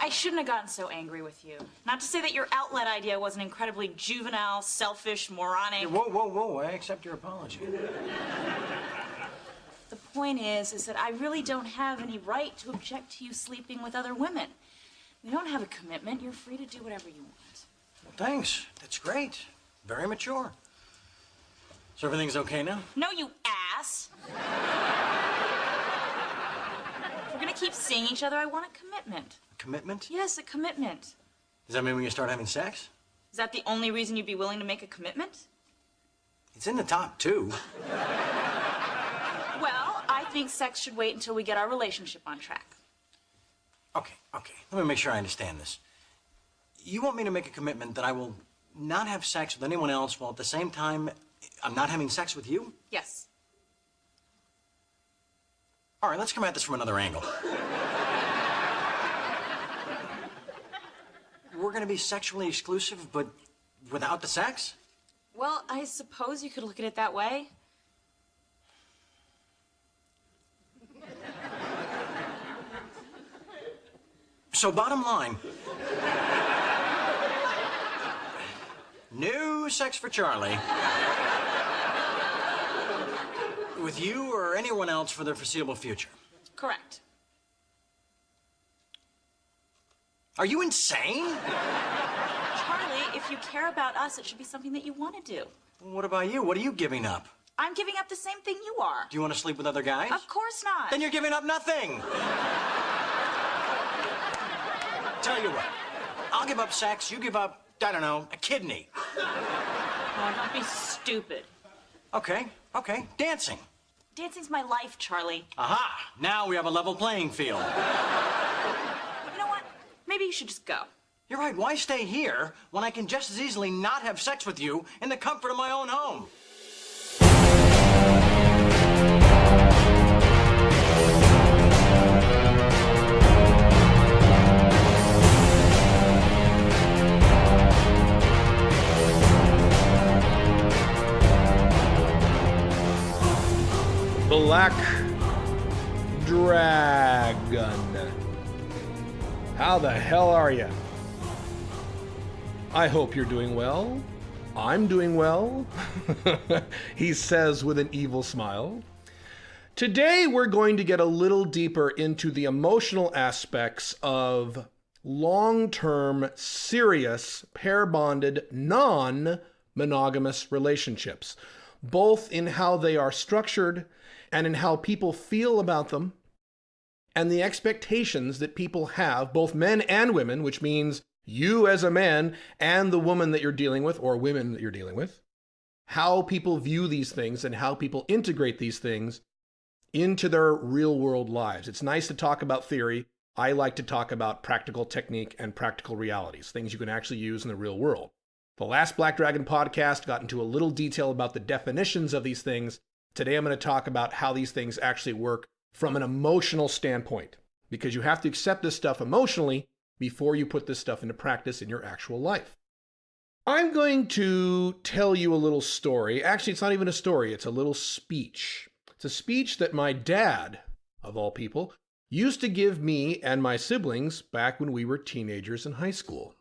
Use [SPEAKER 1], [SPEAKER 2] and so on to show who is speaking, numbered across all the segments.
[SPEAKER 1] I shouldn't have gotten so angry with you. Not to say that your outlet idea was an incredibly juvenile, selfish, moronic...
[SPEAKER 2] Hey, whoa, I accept your apology.
[SPEAKER 1] The point is that I really don't have any right to object to you sleeping with other women. We don't have a commitment. You're free to do whatever you want.
[SPEAKER 2] Well, thanks. That's great. Very mature. So everything's okay now?
[SPEAKER 1] No, you ass. If we're gonna keep seeing each other, I want a commitment.
[SPEAKER 2] A commitment?
[SPEAKER 1] Yes, a commitment.
[SPEAKER 2] Does that mean we can start having sex?
[SPEAKER 1] Is that the only reason you'd be willing to make a commitment?
[SPEAKER 2] It's in the top two.
[SPEAKER 1] Well, I think sex should wait until we get our relationship on track.
[SPEAKER 2] Okay. Let me make sure I understand this. You want me to make a commitment that I will not have sex with anyone else while at the same time I'm not having sex with you?
[SPEAKER 1] Yes.
[SPEAKER 2] All right, let's come at this from another angle. We're gonna be sexually exclusive, but without the sex?
[SPEAKER 1] Well, I suppose you could look at it that way.
[SPEAKER 2] So bottom line, no sex for Charlie with you or anyone else for the foreseeable future.
[SPEAKER 1] Correct.
[SPEAKER 2] Are you insane?
[SPEAKER 1] Charlie, if you care about us, it should be something that you want to do.
[SPEAKER 2] What about you? What are you giving up?
[SPEAKER 1] I'm giving up the same thing you are.
[SPEAKER 2] Do you want to sleep with other guys?
[SPEAKER 1] Of course not.
[SPEAKER 2] Then you're giving up nothing. Tell you what, I'll give up sex, you give up, I don't know, a kidney.
[SPEAKER 1] Oh, don't be stupid.
[SPEAKER 2] Okay, dancing.
[SPEAKER 1] Dancing's my life, Charlie.
[SPEAKER 2] Aha, now we have a level playing field.
[SPEAKER 1] You know what? Maybe you should just go.
[SPEAKER 2] You're right, why stay here when I can just as easily not have sex with you in the comfort of my own home?
[SPEAKER 3] Blackdragon. How the hell are you? I hope you're doing well. I'm doing well, he says with an evil smile. Today we're going to get a little deeper into the emotional aspects of long-term, serious, pair-bonded, non-monogamous relationships, both in how they are structured and in how people feel about them, and the expectations that people have, both men and women, which means you as a man and the woman that you're dealing with, or women that you're dealing with, how people view these things and how people integrate these things into their real world lives. It's nice to talk about theory. I like to talk about practical technique and practical realities, things you can actually use in the real world. The last Blackdragon podcast got into a little detail about the definitions of these things. Today I'm going to talk about how these things actually work from an emotional standpoint, because you have to accept this stuff emotionally before you put this stuff into practice in your actual life. I'm going to tell you a little story. Actually, it's not even a story. It's a little speech. It's a speech that my dad, of all people, used to give me and my siblings back when we were teenagers in high school.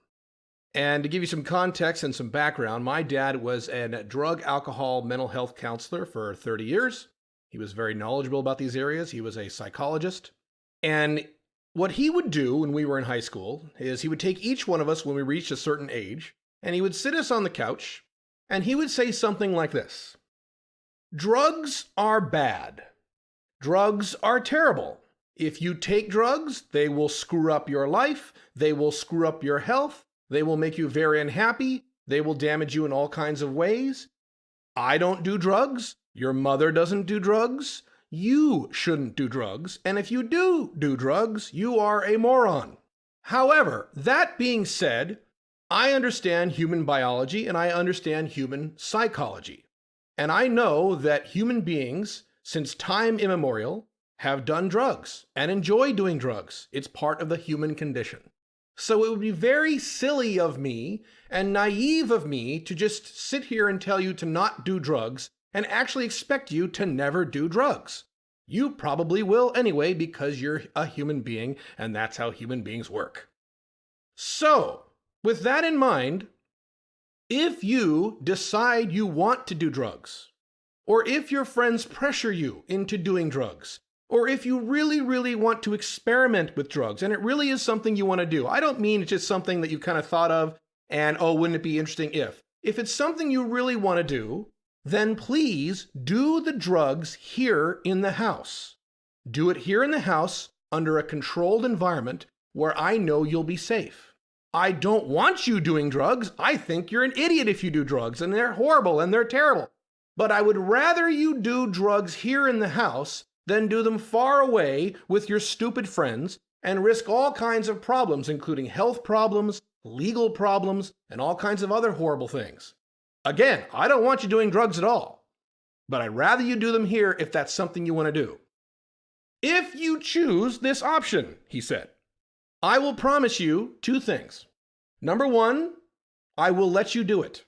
[SPEAKER 3] And to give you some context and some background, my dad was a drug, alcohol, mental health counselor for 30 years. He was very knowledgeable about these areas. He was a psychologist. And what he would do when we were in high school is he would take each one of us when we reached a certain age, and he would sit us on the couch, and he would say something like this: drugs are bad. Drugs are terrible. If you take drugs, they will screw up your life. They will screw up your health. They will make you very unhappy. They will damage you in all kinds of ways. I don't do drugs. Your mother doesn't do drugs. You shouldn't do drugs. And if you do drugs, you are a moron. However, that being said, I understand human biology and I understand human psychology. And I know that human beings, since time immemorial, have done drugs and enjoy doing drugs. It's part of the human condition. So it would be very silly of me and naive of me to just sit here and tell you to not do drugs and actually expect you to never do drugs. You probably will anyway because you're a human being and that's how human beings work. So, with that in mind, if you decide you want to do drugs, or if your friends pressure you into doing drugs, or if you really, really want to experiment with drugs, and it really is something you want to do. I don't mean it's just something that you kind of thought of and, oh, wouldn't it be interesting if? If it's something you really want to do, then please do the drugs here in the house. Do it here in the house under a controlled environment where I know you'll be safe. I don't want you doing drugs. I think you're an idiot if you do drugs, and they're horrible and they're terrible. But I would rather you do drugs here in the house than do them far away with your stupid friends and risk all kinds of problems, including health problems, legal problems, and all kinds of other horrible things. Again, I don't want you doing drugs at all, but I'd rather you do them here if that's something you want to do. If you choose this option, he said, I will promise you two things. Number one, I will let you do it.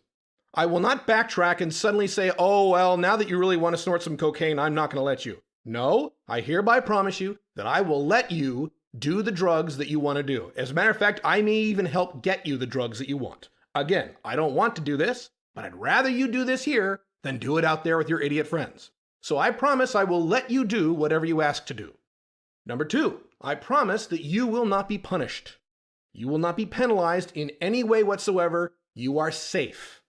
[SPEAKER 3] I will not backtrack and suddenly say, oh, well, now that you really want to snort some cocaine, I'm not going to let you. No, I hereby promise you that I will let you do the drugs that you want to do. As a matter of fact, I may even help get you the drugs that you want. Again, I don't want to do this, but I'd rather you do this here than do it out there with your idiot friends. So I promise I will let you do whatever you ask to do. Number two, I promise that you will not be punished. You will not be penalized in any way whatsoever. You are safe.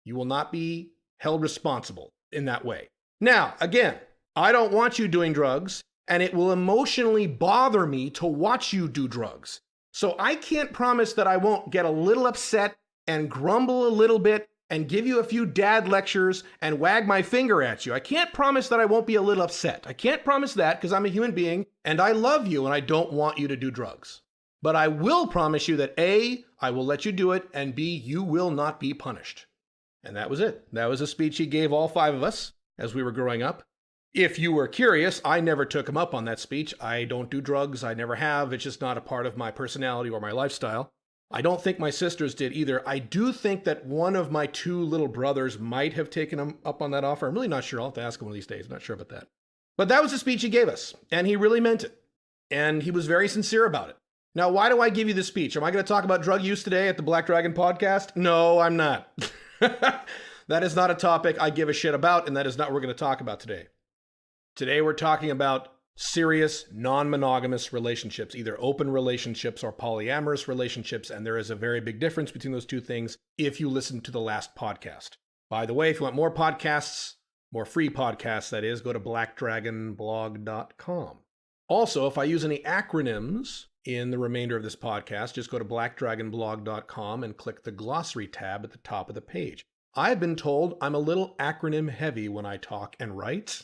[SPEAKER 3] You will not be held responsible in that way. Now, again, I don't want you doing drugs, and it will emotionally bother me to watch you do drugs. So I can't promise that I won't get a little upset and grumble a little bit and give you a few dad lectures and wag my finger at you. I can't promise that I won't be a little upset. I can't promise that because I'm a human being and I love you and I don't want you to do drugs. But I will promise you that A, I will let you do it, and B, you will not be punished. And that was it. That was a speech he gave all five of us as we were growing up. If you were curious, I never took him up on that speech. I don't do drugs. I never have. It's just not a part of my personality or my lifestyle. I don't think my sisters did either. I do think that one of my two little brothers might have taken him up on that offer. I'm really not sure. I'll have to ask him one of these days. I'm not sure about that. But that was the speech he gave us, and he really meant it. And he was very sincere about it. Now, why do I give you this speech? Am I going to talk about drug use today at the Blackdragon podcast? No, I'm not. That is not a topic I give a shit about, and that is not what we're going to talk about today. Today we're talking about serious, non-monogamous relationships, either open relationships or polyamorous relationships, and there is a very big difference between those two things if you listen to the last podcast. By the way, if you want more podcasts, more free podcasts, that is, go to blackdragonblog.com. Also, if I use any acronyms in the remainder of this podcast, just go to blackdragonblog.com and click the glossary tab at the top of the page. I've been told I'm a little acronym heavy when I talk and write.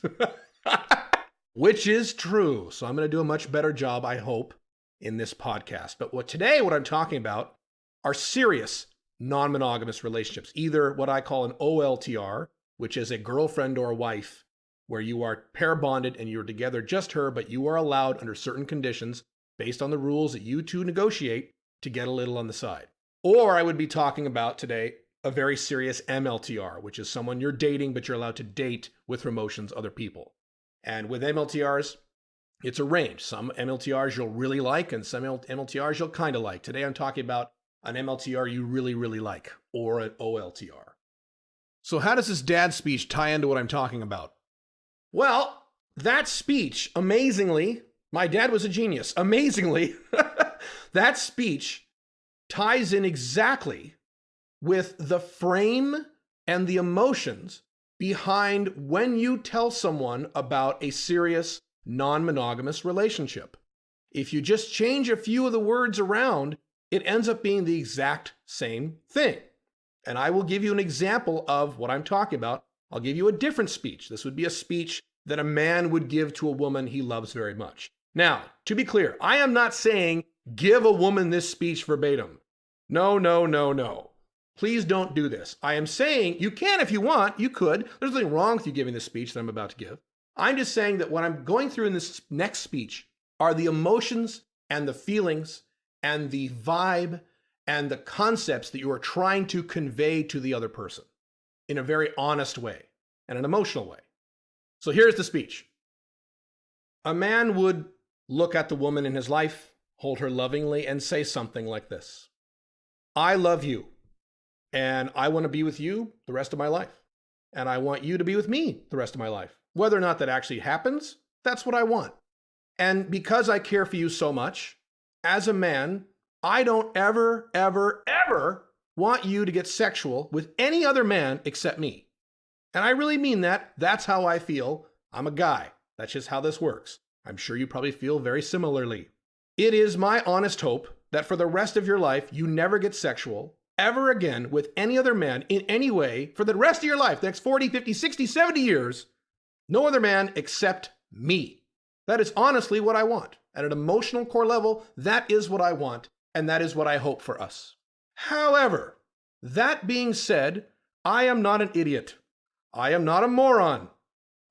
[SPEAKER 3] Which is true. So I'm going to do a much better job, I hope, in this podcast. But today what I'm talking about are serious non-monogamous relationships. Either what I call an OLTR, which is a girlfriend or a wife, where you are pair bonded and you're together just her, but you are allowed under certain conditions, based on the rules that you two negotiate, to get a little on the side. Or I would be talking about today a very serious MLTR, which is someone you're dating, but you're allowed to date with promotions other people. And with MLTRs, it's a range. Some MLTRs you'll really like, and some MLTRs you'll kind of like. Today I'm talking about an MLTR you really, really like, or an OLTR. So how does this dad speech tie into what I'm talking about? Well, that speech, amazingly, my dad was a genius. Amazingly, that speech ties in exactly with the frame and the emotions behind when you tell someone about a serious non-monogamous relationship. If you just change a few of the words around, it ends up being the exact same thing. And I will give you an example of what I'm talking about. I'll give you a different speech. This would be a speech that a man would give to a woman he loves very much. Now, to be clear, I am not saying give a woman this speech verbatim. No, no, no, no. Please don't do this. I am saying you can if you want, you could. There's nothing wrong with you giving this speech that I'm about to give. I'm just saying that what I'm going through in this next speech are the emotions and the feelings and the vibe and the concepts that you are trying to convey to the other person in a very honest way and an emotional way. So here's the speech. A man would look at the woman in his life, hold her lovingly, and say something like this. I love you, and I want to be with you the rest of my life. And I want you to be with me the rest of my life. Whether or not that actually happens, that's what I want. And because I care for you so much, as a man, I don't ever, ever, ever want you to get sexual with any other man except me. And I really mean that. That's how I feel. I'm a guy. That's just how this works. I'm sure you probably feel very similarly. It is my honest hope that for the rest of your life, you never get sexual ever again with any other man in any way for the rest of your life, the next 40, 50, 60, 70 years, no other man except me. That is honestly what I want. At an emotional core level, that is what I want, and that is what I hope for us. However, that being said, I am not an idiot. I am not a moron.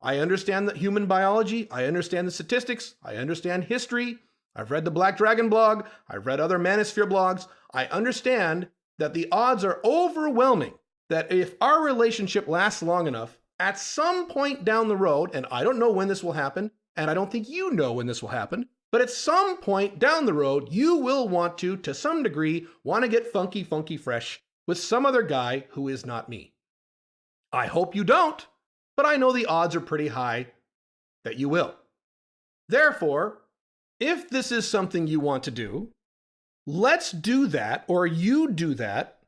[SPEAKER 3] I understand the human biology. I understand the statistics. I understand history. I've read the Blackdragon blog. I've read other manosphere blogs. I understand that the odds are overwhelming that if our relationship lasts long enough, at some point down the road, and I don't know when this will happen, and I don't think you know when this will happen, but at some point down the road, you will want to some degree, want to get funky, fresh with some other guy who is not me. I hope you don't, but I know the odds are pretty high that you will. Therefore, if this is something you want to do, let's do that, or you do that,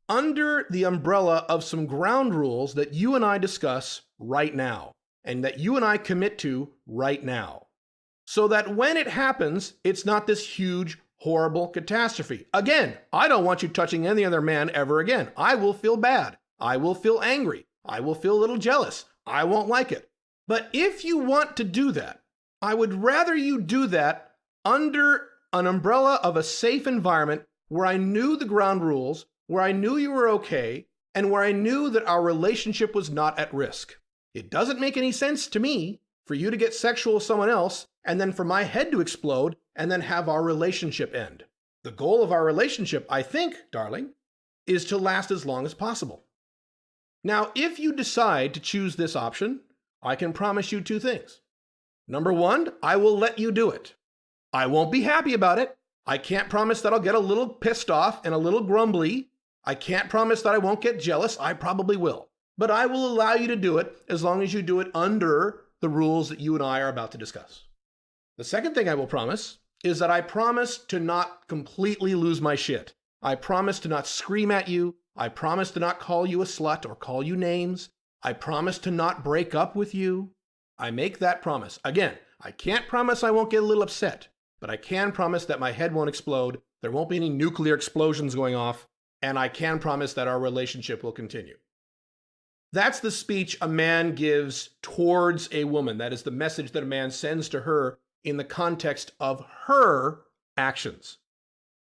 [SPEAKER 3] under the umbrella of some ground rules that you and I discuss right now, and that you and I commit to right now. So that when it happens, it's not this huge, horrible catastrophe. Again, I don't want you touching any other man ever again. I will feel bad. I will feel angry. I will feel a little jealous. I won't like it. But if you want to do that, I would rather you do that under an umbrella of a safe environment where I knew the ground rules, where I knew you were okay, and where I knew that our relationship was not at risk. It doesn't make any sense to me for you to get sexual with someone else and then for my head to explode and then have our relationship end. The goal of our relationship, I think, darling, is to last as long as possible. Now, if you decide to choose this option, I can promise you two things. Number one, I will let you do it. I won't be happy about it. I can't promise that I'll get a little pissed off and a little grumbly. I can't promise that I won't get jealous. I probably will. But I will allow you to do it as long as you do it under the rules that you and I are about to discuss. The second thing I will promise is that I promise to not completely lose my shit. I promise to not scream at you. I promise to not call you a slut or call you names. I promise to not break up with you. I make that promise. Again, I can't promise I won't get a little upset, but I can promise that my head won't explode, there won't be any nuclear explosions going off, and I can promise that our relationship will continue. That's the speech a man gives towards a woman. That is the message that a man sends to her in the context of her actions.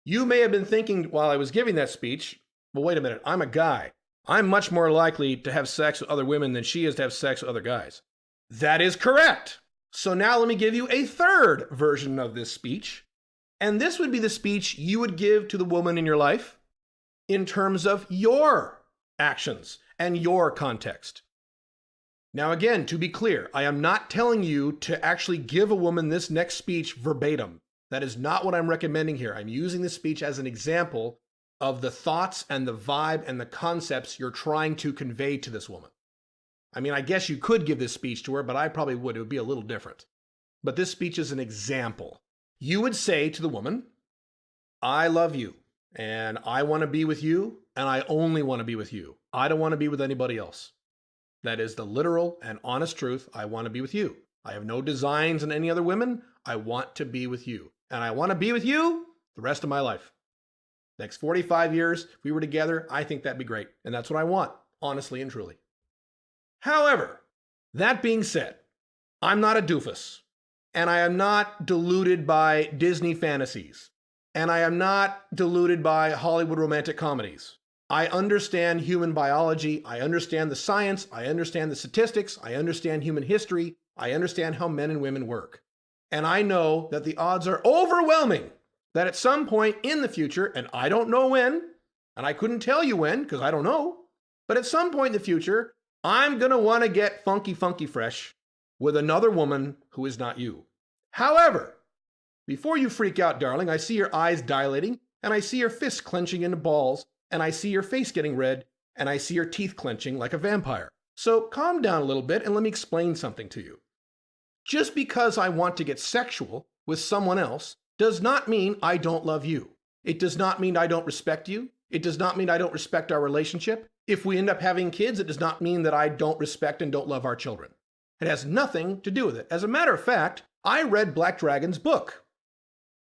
[SPEAKER 3] You may have been thinking while I was giving that speech, well, wait a minute, I'm a guy. I'm much more likely to have sex with other women than she is to have sex with other guys. That is correct. So now let me give you a third version of this speech. And this would be the speech you would give to the woman in your life in terms of your actions and your context. Now again, to be clear, I am not telling you to actually give a woman this next speech verbatim. That is not what I'm recommending here. I'm using this speech as an example of the thoughts and the vibe and the concepts you're trying to convey to this woman. I mean, I guess you could give this speech to her, but I probably would. It would be a little different. But this speech is an example. You would say to the woman, I love you, and I want to be with you, and I only want to be with you. I don't want to be with anybody else. That is the literal and honest truth. I want to be with you. I have no designs on any other women. I want to be with you. And I want to be with you the rest of my life. Next 45 years, if we were together, I think that'd be great. And that's what I want, honestly and truly. However, that being said, I'm not a doofus, and I am not deluded by Disney fantasies, and I am not deluded by Hollywood romantic comedies. I understand human biology, I understand the science, I understand the statistics, I understand human history, I understand how men and women work. And I know that the odds are overwhelming that at some point in the future, and I don't know when, and I couldn't tell you when because I don't know, but at some point in the future, I'm going to want to get funky fresh with another woman who is not you. However, before you freak out, darling, I see your eyes dilating. and I see your fists clenching into balls, and I see your face getting red, and I see your teeth clenching like a vampire. So calm down a little bit and let me explain something to you. Just because I want to get sexual with someone else does not mean I don't love you. It does not mean I don't respect you. It does not mean I don't respect our relationship. If we end up having kids, it does not mean that I don't respect and don't love our children. It has nothing to do with it. As a matter of fact, I read Blackdragon's book.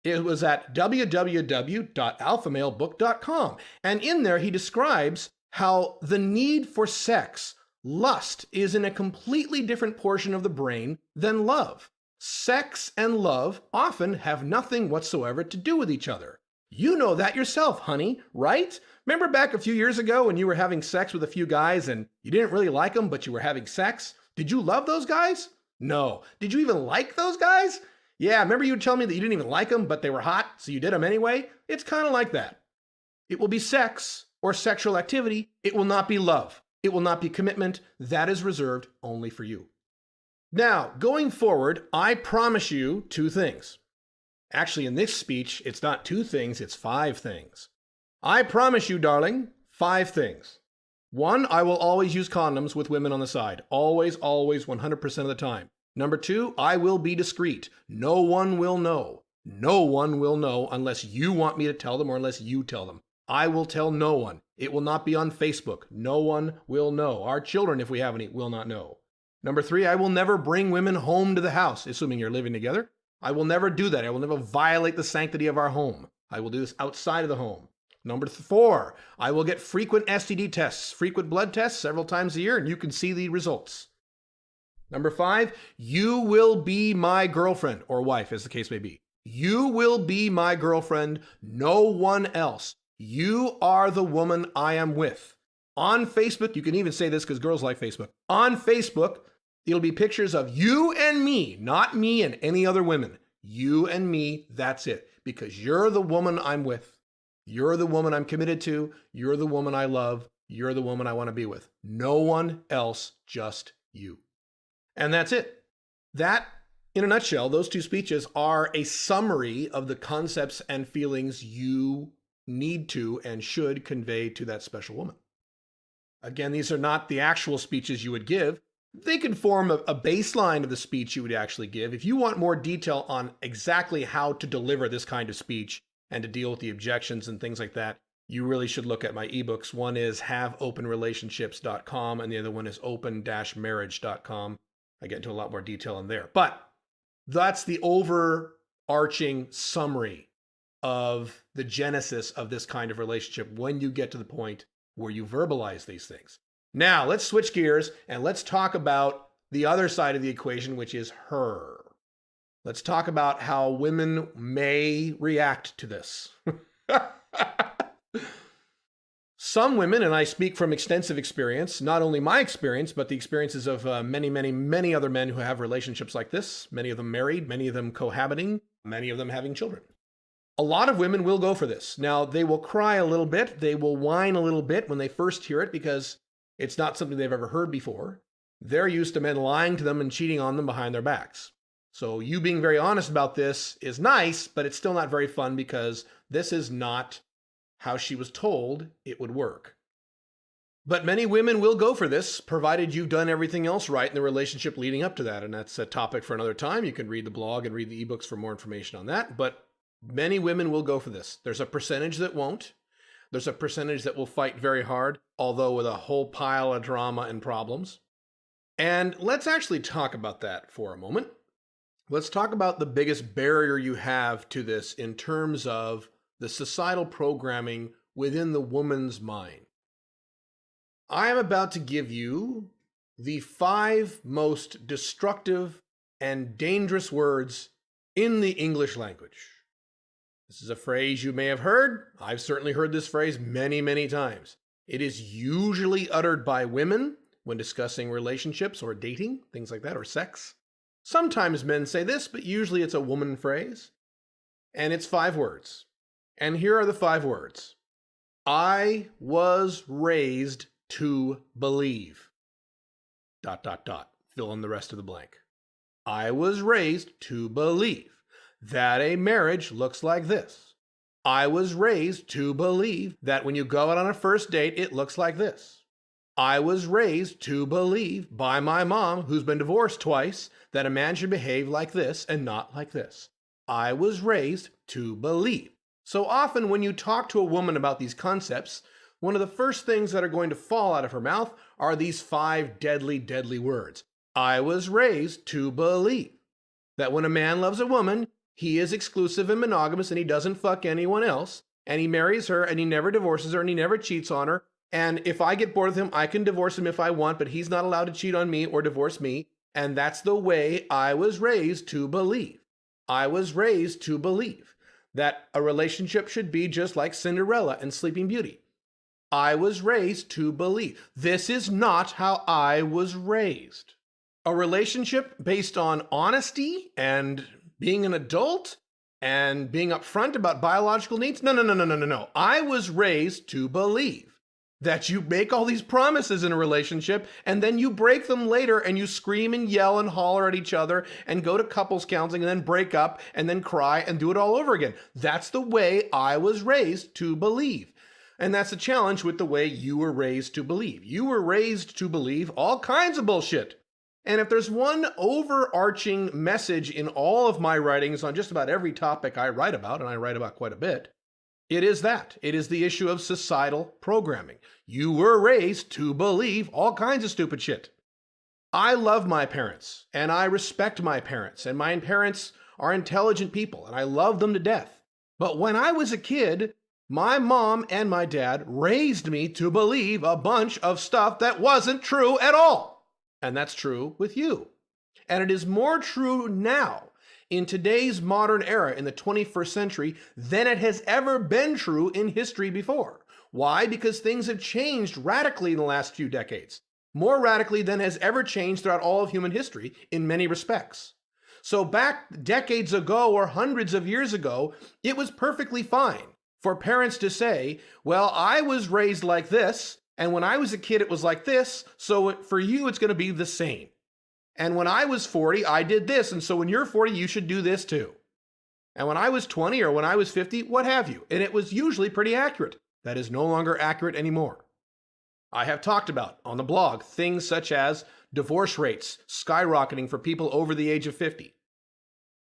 [SPEAKER 3] It was at www.alphamalebook.com. And in there, he describes how the need for sex, lust, is in a completely different portion of the brain than love. Sex and love often have nothing whatsoever to do with each other. You know that yourself, honey, right? Remember back a few years ago when you were having sex with a few guys and you didn't really like them, but you were having sex? Did you love those guys? No. Did you even like those guys? Yeah, remember you would tell me that you didn't even like them, but they were hot, so you did them anyway? It's kind of like that. It will be sex or sexual activity. It will not be love. It will not be commitment. That is reserved only for you. Now, going forward, I promise you 2 things. Actually, in this speech, it's not 2 things, it's 5 things. I promise you, darling, 5 things. 1, I will always use condoms with women on the side. Always, 100% of the time. Number 2, I will be discreet. No one will know. No one will know unless you want me to tell them or unless you tell them. I will tell no one. It will not be on Facebook. No one will know. Our children, if we have any, will not know. Number 3, I will never bring women home to the house, assuming you're living together. I will never do that. I will never violate the sanctity of our home. I will do this outside of the home. Number 4, I will get frequent STD tests, frequent blood tests several times a year, and you can see the results. Number 5, you will be my girlfriend or wife, as the case may be. You will be my girlfriend, no one else. You are the woman I am with. On Facebook, you can even say this because girls like Facebook. On Facebook, it'll be pictures of you and me, not me and any other women. You and me, that's it. Because you're the woman I'm with. You're the woman I'm committed to. You're the woman I love. You're the woman I want to be with. No one else, just you. And that's it. That, in a nutshell, those 2 speeches are a summary of the concepts and feelings you need to and should convey to that special woman. Again, these are not the actual speeches you would give. They can form a baseline of the speech you would actually give. If you want more detail on exactly how to deliver this kind of speech and to deal with the objections and things like that, you really should look at my ebooks. One is haveopenrelationships.com and the other one is open-marriage.com. I get into a lot more detail in there. But that's the overarching summary of the genesis of this kind of relationship when you get to the point where you verbalize these things. Now, let's switch gears and let's talk about the other side of the equation, which is her. Let's talk about how women may react to this. Some women, and I speak from extensive experience, not only my experience, but the experiences of many other men who have relationships like this, many of them married, many of them cohabiting, many of them having children. A lot of women will go for this. Now, they will cry a little bit, they will whine a little bit when they first hear it because it's not something they've ever heard before. They're used to men lying to them and cheating on them behind their backs. So you being very honest about this is nice, but it's still not very fun because this is not how she was told it would work. But many women will go for this, provided you've done everything else right in the relationship leading up to that. And that's a topic for another time. You can read the blog and read the ebooks for more information on that. But many women will go for this. There's a percentage that won't. There's a percentage that will fight very hard, although with a whole pile of drama and problems. And let's actually talk about that for a moment. Let's talk about the biggest barrier you have to this in terms of the societal programming within the woman's mind. I am about to give you the 5 most destructive and dangerous words in the English language. This is a phrase you may have heard. I've certainly heard this phrase many times. It is usually uttered by women when discussing relationships or dating, things like that, or sex. Sometimes men say this, but usually it's a woman phrase. And it's 5 words. And here are the 5 words. I was raised to believe. ... Fill in the rest of the blank. I was raised to believe that a marriage looks like this. I was raised to believe that when you go out on a first date, it looks like this. I was raised to believe by my mom, who's been divorced twice, that a man should behave like this and not like this. I was raised to believe. So often when you talk to a woman about these concepts, one of the first things that are going to fall out of her mouth are these 5 deadly, deadly words. I was raised to believe that when a man loves a woman, he is exclusive and monogamous and he doesn't fuck anyone else, and he marries her and he never divorces her and he never cheats on her. And if I get bored with him, I can divorce him if I want, but he's not allowed to cheat on me or divorce me. And that's the way I was raised to believe. I was raised to believe that a relationship should be just like Cinderella and Sleeping Beauty. I was raised to believe. This is not how I was raised. A relationship based on honesty and being an adult and being upfront about biological needs? No. I was raised to believe that you make all these promises in a relationship and then you break them later and you scream and yell and holler at each other and go to couples counseling and then break up and then cry and do it all over again. That's the way I was raised to believe. And that's the challenge with the way you were raised to believe. You were raised to believe all kinds of bullshit. And if there's one overarching message in all of my writings on just about every topic I write about, and I write about quite a bit, it is that. It is the issue of societal programming. You were raised to believe all kinds of stupid shit. I love my parents, and I respect my parents, and my parents are intelligent people, and I love them to death. But when I was a kid, my mom and my dad raised me to believe a bunch of stuff that wasn't true at all. And that's true with you. And it is more true now in today's modern era, in the 21st century, than it has ever been true in history before. Why? Because things have changed radically in the last few decades. More radically than has ever changed throughout all of human history in many respects. So back decades ago or hundreds of years ago, it was perfectly fine for parents to say, well, I was raised like this, and when I was a kid, it was like this, so for you, it's going to be the same. And when I was 40, I did this, and so when you're 40, you should do this too. And when I was 20 or when I was 50, what have you. And it was usually pretty accurate. That is no longer accurate anymore. I have talked about on the blog things such as divorce rates skyrocketing for people over the age of 50.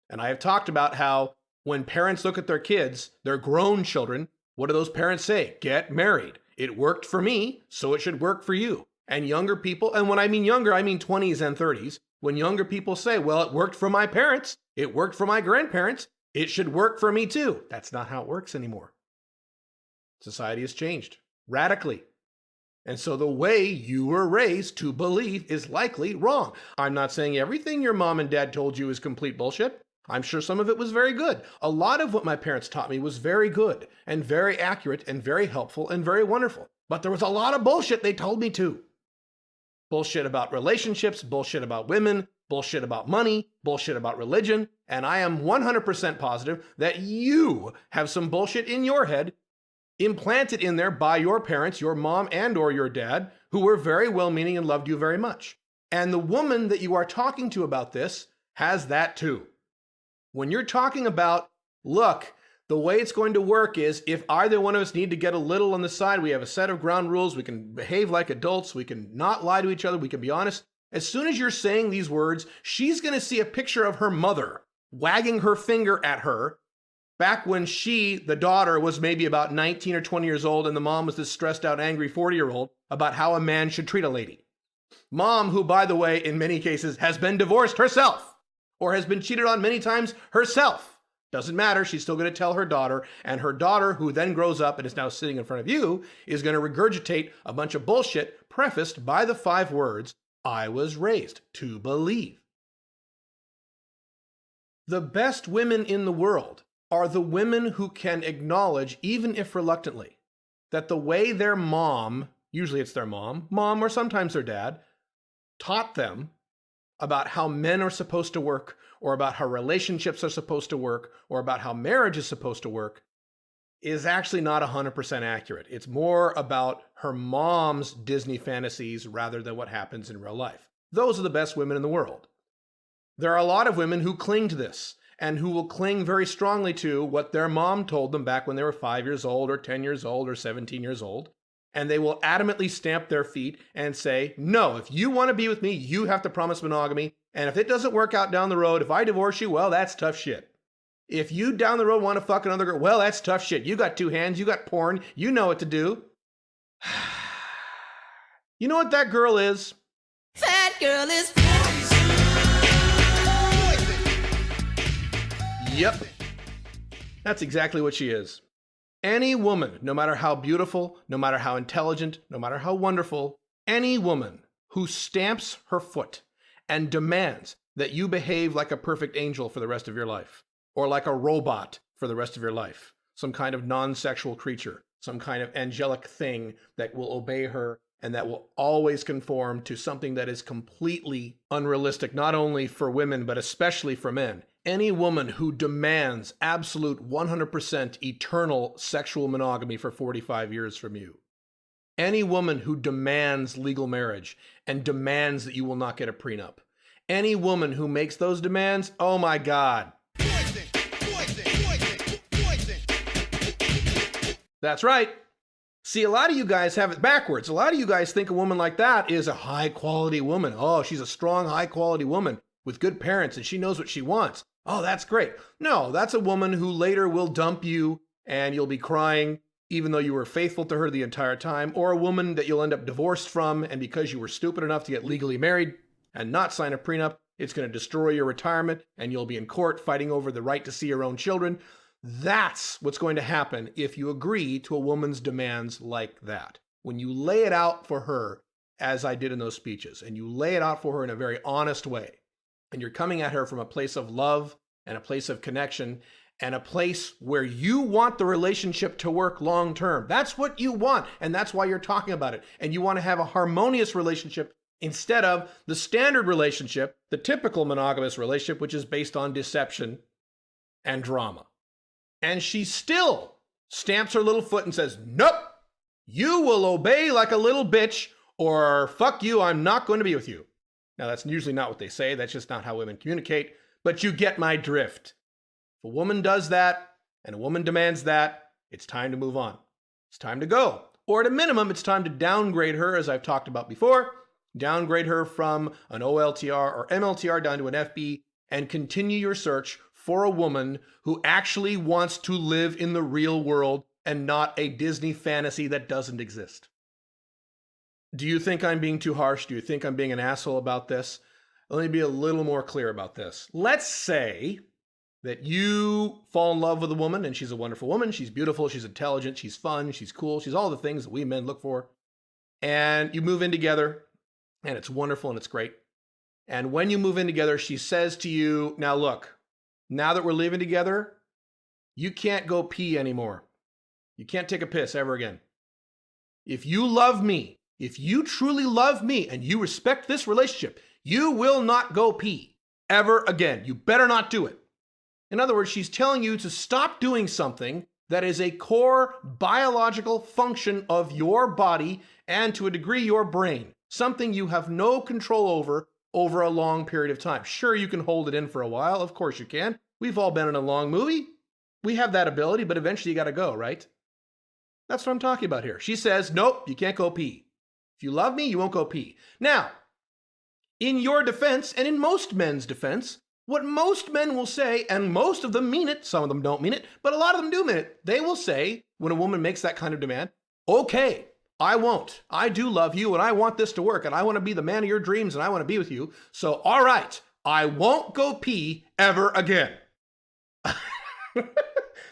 [SPEAKER 3] And I have talked about how when parents look at their kids, their grown children, what do those parents say? Get married. It worked for me, so it should work for you. And younger people, and when I mean younger, I mean 20s and 30s, when younger people say, well, it worked for my parents, it worked for my grandparents, it should work for me too. That's not how it works anymore. Society has changed radically. And so the way you were raised to believe is likely wrong. I'm not saying everything your mom and dad told you is complete bullshit. I'm sure some of it was very good. A lot of what my parents taught me was very good and very accurate and very helpful and very wonderful. But there was a lot of bullshit they told me too. Bullshit about relationships, bullshit about women, bullshit about money, bullshit about religion. And I am 100% positive that you have some bullshit in your head implanted in there by your parents, your mom and or your dad, who were very well-meaning and loved you very much. And the woman that you are talking to about this has that too. When you're talking about, look, the way it's going to work is if either one of us need to get a little on the side, we have a set of ground rules, we can behave like adults, we can not lie to each other, we can be honest. As soon as you're saying these words, she's going to see a picture of her mother wagging her finger at her back when she, the daughter, was maybe about 19 or 20 years old and the mom was this stressed out, angry 40-year-old about how a man should treat a lady. Mom, who, by the way, in many cases has been divorced herself or has been cheated on many times herself. Doesn't matter, she's still going to tell her daughter, and her daughter, who then grows up and is now sitting in front of you, is going to regurgitate a bunch of bullshit prefaced by the 5 words, I was raised to believe. The best women in the world are the women who can acknowledge, even if reluctantly, that the way their mom, usually it's their mom or sometimes their dad, taught them about how men are supposed to work, or about how relationships are supposed to work, or about how marriage is supposed to work, is actually not 100% accurate. It's more about her mom's Disney fantasies rather than what happens in real life. Those are the best women in the world. There are a lot of women who cling to this and who will cling very strongly to what their mom told them back when they were 5 years old or 10 years old or 17 years old. And they will adamantly stamp their feet and say, no, if you want to be with me, you have to promise monogamy. And if it doesn't work out down the road, if I divorce you, well, that's tough shit. If you down the road want to fuck another girl, well, that's tough shit. You got two hands, you got porn, you know what to do. You know what that girl is?
[SPEAKER 4] That girl is poison.
[SPEAKER 3] Yep. That's exactly what she is. Any woman, no matter how beautiful, no matter how intelligent, no matter how wonderful, any woman who stamps her foot and demands that you behave like a perfect angel for the rest of your life, or like a robot for the rest of your life, some kind of non-sexual creature, some kind of angelic thing that will obey her and that will always conform to something that is completely unrealistic, not only for women, but especially for men. Any woman who demands absolute 100% eternal sexual monogamy for 45 years from you. Any woman who demands legal marriage and demands that you will not get a prenup. Any woman who makes those demands, oh my God.
[SPEAKER 4] Poison, poison, poison, poison.
[SPEAKER 3] That's right. See, a lot of you guys have it backwards. A lot of you guys think a woman like that is a high quality woman. Oh, she's a strong, high quality woman with good parents and she knows what she wants. Oh, that's great. No, that's a woman who later will dump you and you'll be crying even though you were faithful to her the entire time, or a woman that you'll end up divorced from, and because you were stupid enough to get legally married and not sign a prenup, it's going to destroy your retirement and you'll be in court fighting over the right to see your own children. That's what's going to happen if you agree to a woman's demands like that. When you lay it out for her, as I did in those speeches, and you lay it out for her in a very honest way, and you're coming at her from a place of love and a place of connection and a place where you want the relationship to work long term. That's what you want, and that's why you're talking about it. And you want to have a harmonious relationship instead of the standard relationship, the typical monogamous relationship, which is based on deception and drama. And she still stamps her little foot and says, nope, you will obey like a little bitch, or fuck you, I'm not going to be with you. Now, that's usually not what they say. That's just not how women communicate. But you get my drift. If a woman does that and a woman demands that, it's time to move on. It's time to go. Or at a minimum, it's time to downgrade her, as I've talked about before. Downgrade her from an OLTR or MLTR down to an FB and continue your search for a woman who actually wants to live in the real world and not a Disney fantasy that doesn't exist. Do you think I'm being too harsh? Do you think I'm being an asshole about this? Let me be a little more clear about this. Let's say that you fall in love with a woman and she's a wonderful woman. She's beautiful, she's intelligent, she's fun, she's cool, she's all the things that we men look for. And you move in together and it's wonderful and it's great. And when you move in together, she says to you, now look, now that we're living together, you can't go pee anymore. You can't take a piss ever again. If you love me, if you truly love me and you respect this relationship, you will not go pee ever again. You better not do it. In other words, she's telling you to stop doing something that is a core biological function of your body and to a degree your brain, something you have no control over a long period of time. Sure, you can hold it in for a while. Of course you can. We've all been in a long movie. We have that ability, but eventually you got to go, right? That's what I'm talking about here. She says, nope, you can't go pee. If you love me, you won't go pee. Now, in your defense, and in most men's defense, what most men will say, and most of them mean it, some of them don't mean it, but a lot of them do mean it. They will say, when a woman makes that kind of demand, okay, I won't. I do love you, and I want this to work, and I want to be the man of your dreams, and I want to be with you. So, all right, I won't go pee ever again.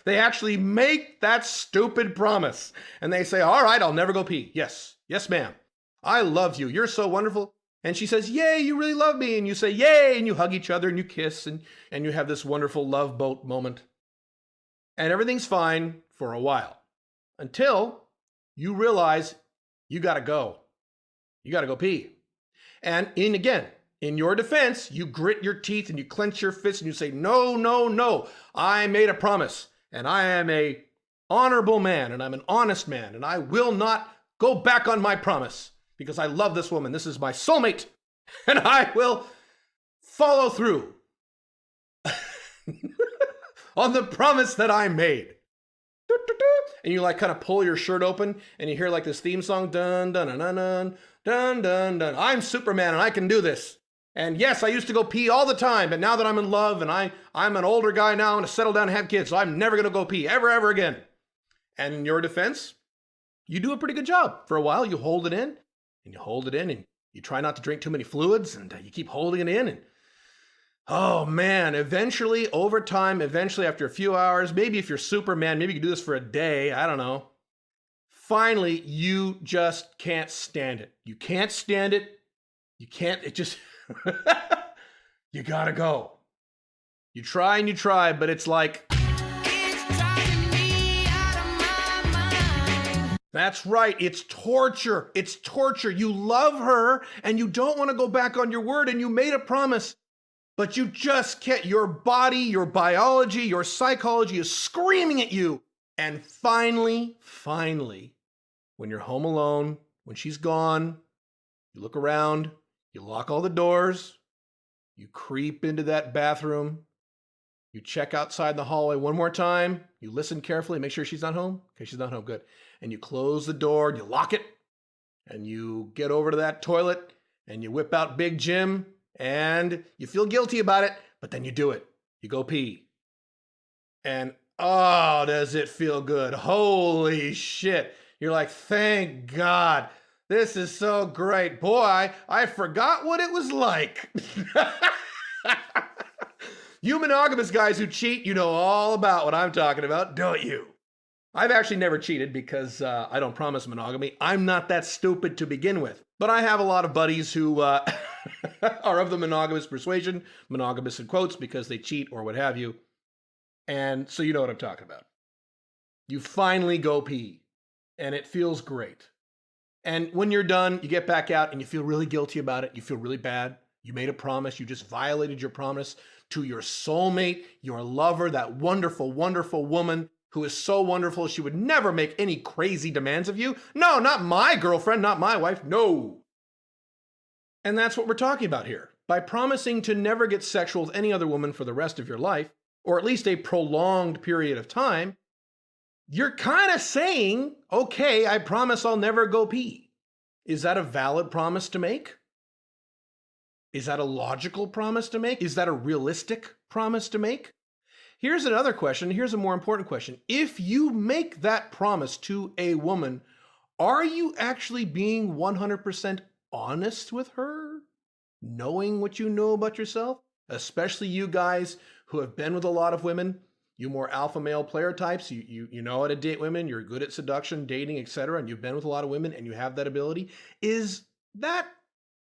[SPEAKER 3] They actually make that stupid promise, and they say, all right, I'll never go pee. Yes, yes, ma'am. I love you. You're so wonderful. And she says, yay, you really love me. And you say, yay, and you hug each other and you kiss and you have this wonderful love boat moment. And everything's fine for a while until you realize you got to go. You got to go pee. And in your defense, you grit your teeth and you clench your fists and you say, no, no, no. I made a promise and I am a honorable man and I'm an honest man and I will not go back on my promise. Because I love this woman. This is my soulmate. And I will follow through. On the promise that I made. And you like kind of pull your shirt open and you hear like this theme song, dun dun dun dun dun dun dun dun. I'm Superman and I can do this. And yes, I used to go pee all the time, but now that I'm in love and I'm an older guy now, I'm gonna settle down and have kids, so I'm never gonna go pee ever again. And in your defense, you do a pretty good job. For a while, you hold it in and you hold it in and you try not to drink too many fluids and you keep holding it in and oh man, eventually, over time, eventually after a few hours, maybe if you're Superman, maybe you can do this for a day, I don't know. Finally, you just can't stand it. You can't stand it. You can't, it just, you gotta go. You try and you try, but it's like,
[SPEAKER 4] It's driving me out of my mind.
[SPEAKER 3] that's right, it's torture. It's torture. You love her and you don't want to go back on your word and you made a promise. But you just can't, your body, your biology, your psychology is screaming at you. And finally, when you're home alone, when she's gone, you look around, you lock all the doors, you creep into that bathroom, you check outside the hallway one more time, you listen carefully, make sure she's not home. Okay, she's not home, good. And you close the door, you lock it, and you get over to that toilet, and you whip out Big Jim, and you feel guilty about it, but then you do it. You go pee. And oh, does it feel good. Holy shit. You're like, thank God. This is so great. Boy, I forgot what it was like. You monogamous guys who cheat, you know all about what I'm talking about, don't you? I've actually never cheated because I don't promise monogamy. I'm not that stupid to begin with. But I have a lot of buddies who are of the monogamous persuasion, monogamous in quotes, because they cheat or what have you. And so you know what I'm talking about. You finally go pee, and it feels great. And when you're done, you get back out and you feel really guilty about it. You feel really bad. You made a promise. You just violated your promise to your soulmate, your lover, that wonderful, wonderful woman who is so wonderful she would never make any crazy demands of you. No, not my girlfriend, not my wife, no. And that's what we're talking about here. By promising to never get sexual with any other woman for the rest of your life, or at least a prolonged period of time, you're kind of saying, okay, I promise I'll never go pee. Is that a valid promise to make? Is that a logical promise to make? Is that a realistic promise to make? Here's another question. Here's a more important question. If you make that promise to a woman, are you actually being 100% honest with her? Knowing what you know about yourself? Especially you guys who have been with a lot of women, you more alpha male player types, you know how to date women, you're good at seduction, dating, etc., and you've been with a lot of women and you have that ability. Is that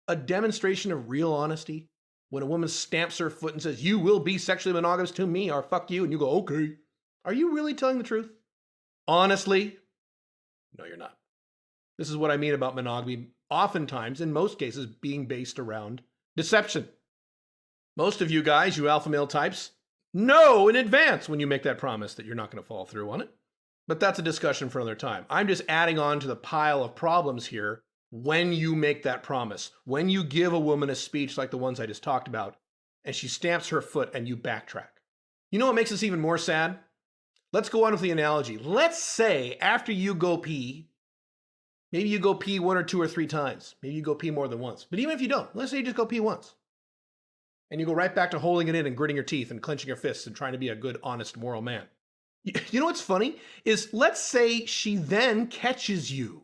[SPEAKER 3] a demonstration of real honesty? When a woman stamps her foot and says, you will be sexually monogamous to me or fuck you, and you go, okay. Are you really telling the truth? Honestly? No, you're not. This is what I mean about monogamy, oftentimes, in most cases, being based around deception. Most of you guys, you alpha male types, know in advance when you make that promise that you're not going to follow through on it. But that's a discussion for another time. I'm just adding on to the pile of problems here when you make that promise. When you give a woman a speech like the ones I just talked about, and she stamps her foot and you backtrack. You know what makes this even more sad? Let's go on with the analogy. Let's say after you go pee, maybe you go pee 1 or 2 or 3 times. Maybe you go pee more than once. But even if you don't, let's say you just go pee once. And you go right back to holding it in and gritting your teeth and clenching your fists and trying to be a good, honest, moral man. You know what's funny? Is let's say she then catches you.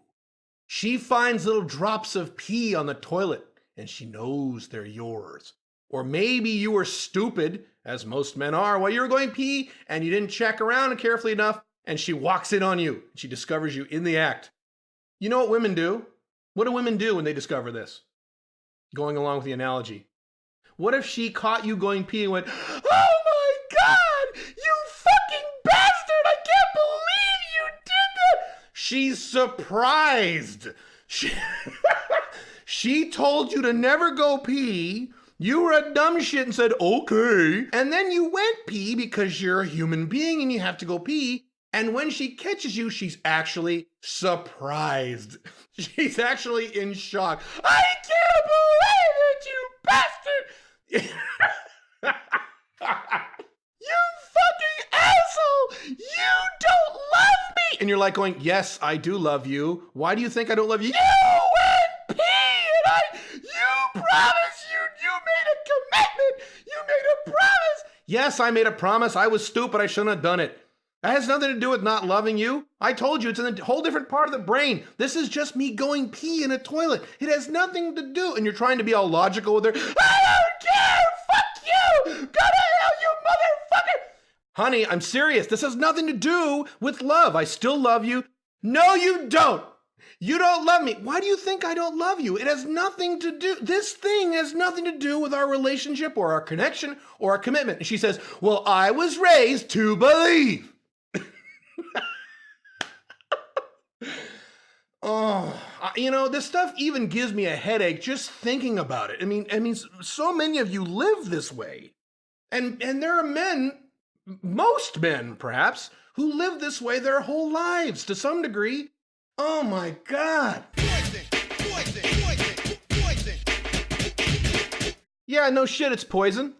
[SPEAKER 3] She finds little drops of pee on the toilet and she knows they're yours. Or maybe you were stupid, as most men are, while you were going pee and you didn't check around carefully enough and she walks in on you. She discovers you in the act. You know what women do? What do women do when they discover this? Going along with the analogy. What if she caught you going pee and went, oh my God, you fucking bastard, I can't believe you did that. She's surprised. She told you to never go pee. You were a dumb shit and said, okay. And then you went pee because you're a human being and you have to go pee. And when she catches you, she's actually surprised. She's actually in shock. I can't believe it, you bastard. You asshole! You don't love me! And you're like going, yes, I do love you. Why do you think I don't love you? You went pee and you promised you made a commitment. You made a promise. Yes, I made a promise. I was stupid. I shouldn't have done it. That has nothing to do with not loving you. I told you it's in a whole different part of the brain. This is just me going pee in a toilet. It has nothing to do. And you're trying to be all logical with her. I don't care. Fuck you. Go to hell, you motherfucker. Honey, I'm serious. This has nothing to do with love. I still love you. No, you don't. You don't love me. Why do you think I don't love you? It has nothing to do. This thing has nothing to do with our relationship or our connection or our commitment. And she says, well, I was raised to believe. Oh, this stuff even gives me a headache just thinking about it. I mean, so many of you live this way. And there are men, most men perhaps, who live this way their whole lives to some degree. Oh my God. Poison, poison, poison, poison. Yeah, no shit, it's poison.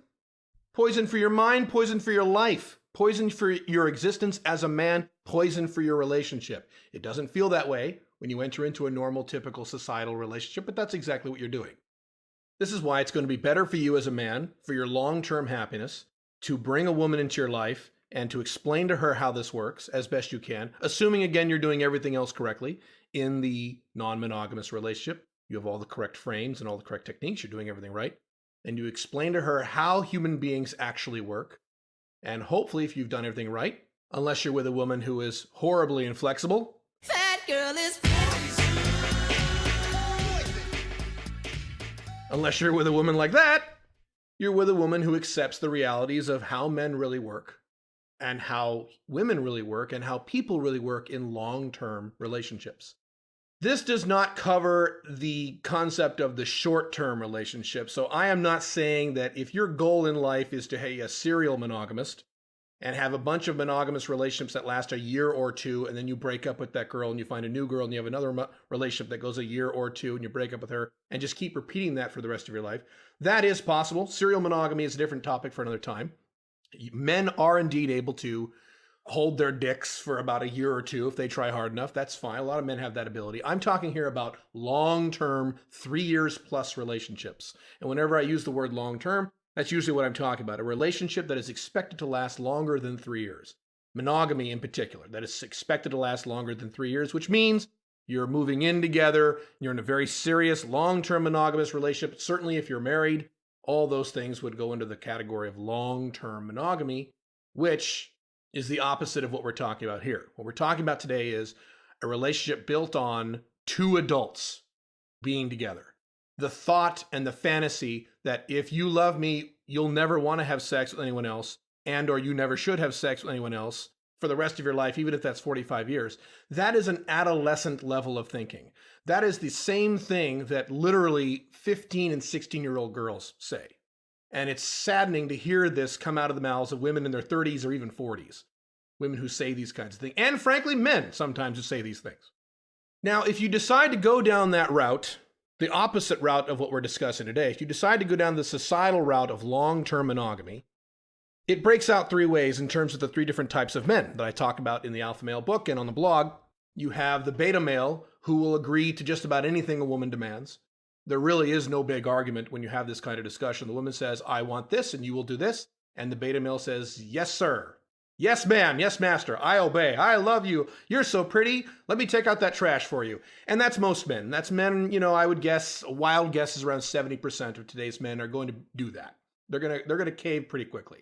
[SPEAKER 3] Poison for your mind, poison for your life, poison for your existence as a man, poison for your relationship. It doesn't feel that way when you enter into a normal, typical societal relationship, but that's exactly what you're doing. This is why it's going to be better for you as a man, for your long-term happiness, to bring a woman into your life and to explain to her how this works as best you can, assuming, again, you're doing everything else correctly in the non-monogamous relationship. You have all the correct frames and all the correct techniques. You're doing everything right. And you explain to her how human beings actually work. And hopefully, if you've done everything right, unless you're with a woman who is horribly inflexible,
[SPEAKER 4] Fat girl is
[SPEAKER 3] unless you're with a woman like that, you're with a woman who accepts the realities of how men really work and how women really work and how people really work in long-term relationships. This does not cover the concept of the short-term relationship. So I am not saying that if your goal in life is to be a serial monogamist and have a bunch of monogamous relationships that last a year or two, and then you break up with that girl and you find a new girl and you have another relationship that goes a year or two and you break up with her and just keep repeating that for the rest of your life. That is possible. Serial monogamy is a different topic for another time. Men are indeed able to hold their dicks for about a year or two if they try hard enough. That's fine. A lot of men have that ability. I'm talking here about long-term, 3 years plus relationships. And whenever I use the word long-term, that's usually what I'm talking about. A relationship that is expected to last longer than 3 years. Monogamy in particular, that is expected to last longer than 3 years, which means you're moving in together, you're in a very serious long-term monogamous relationship. Certainly if you're married, all those things would go into the category of long-term monogamy, which is the opposite of what we're talking about here. What we're talking about today is a relationship built on two adults being together. The thought and the fantasy that if you love me, you'll never want to have sex with anyone else, and or you never should have sex with anyone else for the rest of your life, even if that's 45 years. That is an adolescent level of thinking. That is the same thing that literally 15 and 16-year-old girls say. And it's saddening to hear this come out of the mouths of women in their 30s or even 40s. Women who say these kinds of things. And frankly, men sometimes who say these things. Now, if you decide to go down that route, the opposite route of what we're discussing today, if you decide to go down the societal route of long-term monogamy, it breaks out three ways in terms of the three different types of men that I talk about in the Alpha Male book and on the blog. You have the beta male who will agree to just about anything a woman demands. There really is no big argument when you have this kind of discussion. The woman says, I want this and you will do this. And the beta male says, yes, sir. Yes, ma'am. Yes, master. I obey. I love you. You're so pretty. Let me take out that trash for you. And that's most men. That's men, I would guess, a wild guess is around 70% of today's men are going to do that. They're going to cave pretty quickly.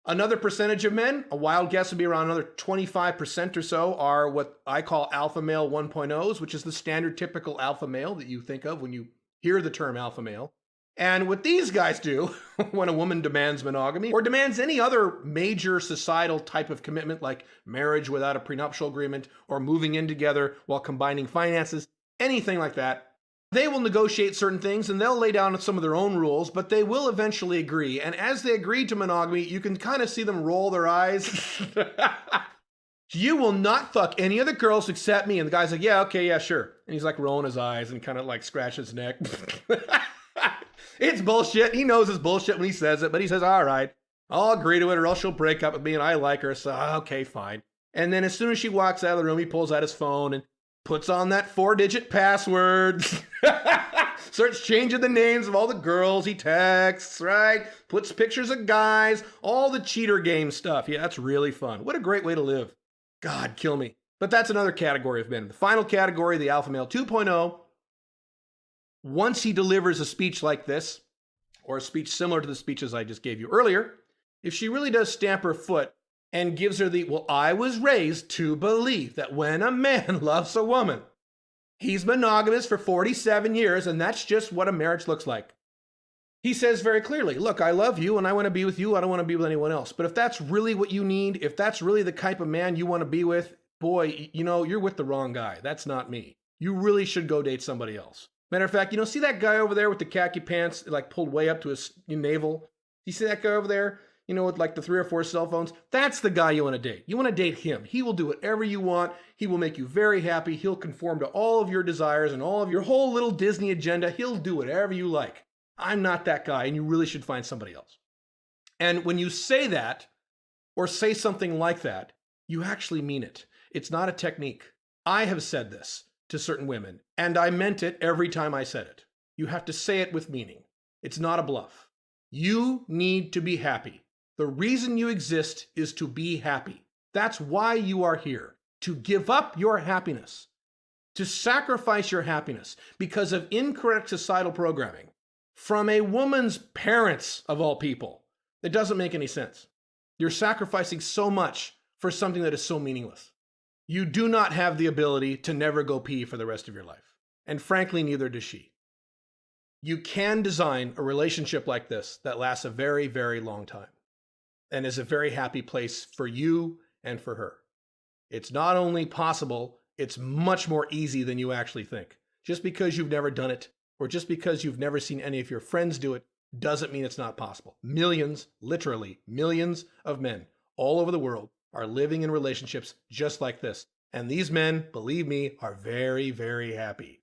[SPEAKER 3] Another percentage of men, a wild guess would be around another 25% or so, are what I call alpha male 1.0s, which is the standard typical alpha male that you think of when you hear the term alpha male. And what these guys do when a woman demands monogamy or demands any other major societal type of commitment like marriage without a prenuptial agreement or moving in together while combining finances, anything like that, they will negotiate certain things and they'll lay down some of their own rules, but they will eventually agree. And as they agree to monogamy, you can kind of see them roll their eyes. You will not fuck any other girls except me. And the guy's like, yeah, okay, yeah, sure. And he's like rolling his eyes and kind of like scratching his neck. It's bullshit. He knows it's bullshit when he says it, but he says, all right. I'll agree to it or else she'll break up with me and I like her, so okay, fine. And then as soon as she walks out of the room, he pulls out his phone and puts on that 4-digit password. Starts changing the names of all the girls he texts, right? Puts pictures of guys, all the cheater game stuff. Yeah, that's really fun. What a great way to live. God, kill me. But that's another category of men. The final category, the alpha male 2.0. Once he delivers a speech like this, or a speech similar to the speeches I just gave you earlier, if she really does stamp her foot and gives her the, well, I was raised to believe that when a man loves a woman, he's monogamous for 47 years, and that's just what a marriage looks like. He says very clearly, look, I love you and I want to be with you. I don't want to be with anyone else. But if that's really what you need, if that's really the type of man you want to be with, boy, you know, you're with the wrong guy. That's not me. You really should go date somebody else. Matter of fact, you know, see that guy over there with the khaki pants, like pulled way up to his navel? You see that guy over there? You know, with like the 3 or 4 cell phones? That's the guy you want to date. You want to date him. He will do whatever you want. He will make you very happy. He'll conform to all of your desires and all of your whole little Disney agenda. He'll do whatever you like. I'm not that guy, and you really should find somebody else. And when you say that, or say something like that, you actually mean it. It's not a technique. I have said this to certain women, and I meant it every time I said it. You have to say it with meaning. It's not a bluff. You need to be happy. The reason you exist is to be happy. That's why you are here. To give up your happiness. To sacrifice your happiness because of incorrect societal programming from a woman's parents, of all people. It doesn't make any sense. You're sacrificing so much for something that is so meaningless. You do not have the ability to never go pee for the rest of your life. And frankly, neither does she. You can design a relationship like this that lasts a very, very long time and is a very happy place for you and for her. It's not only possible, it's much more easy than you actually think. Just because you've never done it, or just because you've never seen any of your friends do it, doesn't mean it's not possible. Millions, literally millions of men all over the world are living in relationships just like this. And these men, believe me, are very, very happy.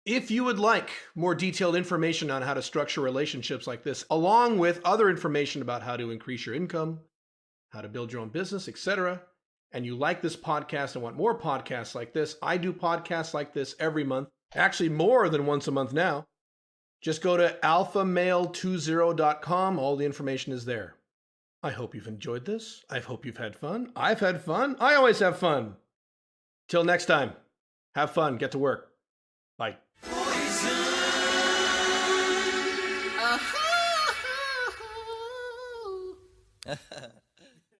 [SPEAKER 3] If you would like more detailed information on how to structure relationships like this, along with other information about how to increase your income, how to build your own business, etc., and you like this podcast and want more podcasts like this, I do podcasts like this every month, actually more than once a month now. Just go to alphamale20.com. All the information is there. I hope you've enjoyed this. I hope you've had fun. I've had fun. I always have fun. Till next time, have fun. Get to work. Bye.
[SPEAKER 4] Uh-huh.